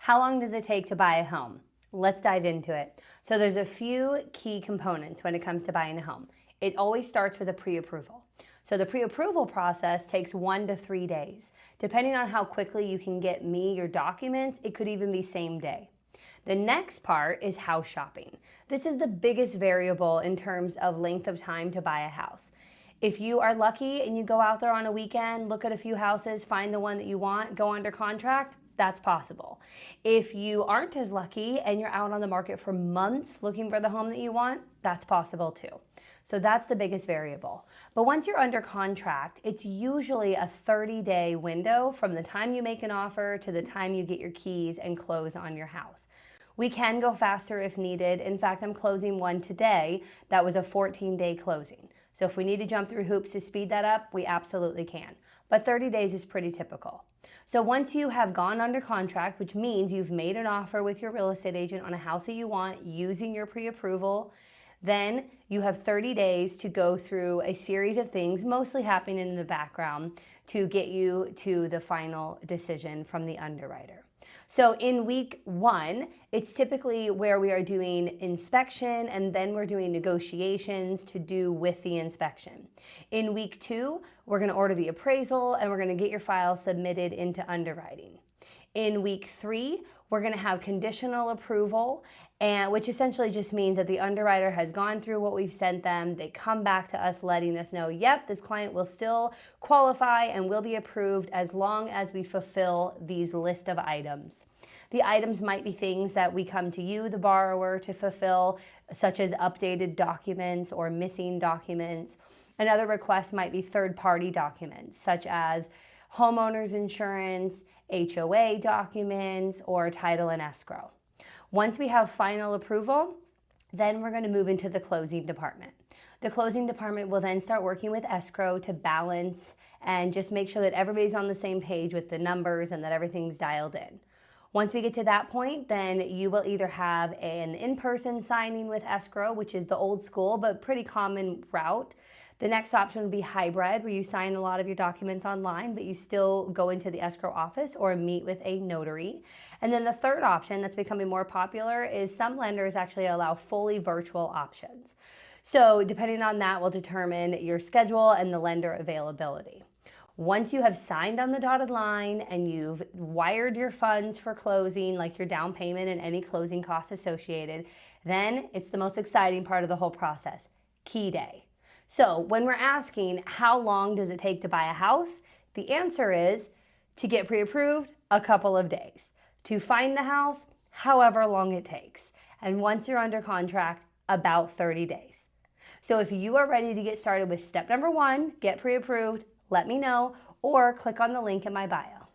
How long does it take to buy a home? Let's dive into it. So there's a few key components when it comes to buying a home. It always starts with a pre-approval. So the pre-approval process takes 1 to 3 days. Depending on how quickly you can get me your documents, it could even be same day. The next part is house shopping. This is the biggest variable in terms of length of time to buy a house. If you are lucky and you go out there on a weekend, look at a few houses, find the one that you want, go under contract, that's possible. If you aren't as lucky and you're out on the market for months looking for the home that you want, that's possible too. So that's the biggest variable. But once you're under contract, it's usually a 30-day window from the time you make an offer to the time you get your keys and close on your house. We can go faster if needed. In fact, I'm closing one today that was a 14-day closing. So if we need to jump through hoops to speed that up, we absolutely can. But 30 days is pretty typical. So once you have gone under contract, which means you've made an offer with your real estate agent on a house that you want using your pre-approval, then you have 30 days to go through a series of things, mostly happening in the background, to get you to the final decision from the underwriter. So in week 1, it's typically where we are doing inspection and then we're doing negotiations to do with the inspection. In week 2, we're going to order the appraisal and we're going to get your file submitted into underwriting. In week 3, we're going to have conditional approval, which essentially just means that the underwriter has gone through what we've sent them. They come back to us letting us know, yep, this client will still qualify and will be approved as long as we fulfill these list of items. The items might be things that we come to you, the borrower, to fulfill, such as updated documents or missing documents. Another request might be third-party documents, such as homeowner's insurance, HOA documents, or title and escrow. Once we have final approval, then we're going to move into the closing department. The closing department will then start working with escrow to balance and just make sure that everybody's on the same page with the numbers and that everything's dialed in. Once we get to that point, then you will either have an in-person signing with escrow, which is the old school but pretty common route. The next option would be hybrid, where you sign a lot of your documents online, but you still go into the escrow office or meet with a notary. And then the third option that's becoming more popular is some lenders actually allow fully virtual options. So depending on that will determine your schedule and the lender availability. Once you have signed on the dotted line and you've wired your funds for closing, like your down payment and any closing costs associated, then it's the most exciting part of the whole process, key day. So when we're asking how long does it take to buy a house, the answer is to get pre-approved, a couple of days. To find the house, however long it takes. And once you're under contract, about 30 days. So if you are ready to get started with step number 1, get pre-approved, let me know, or click on the link in my bio.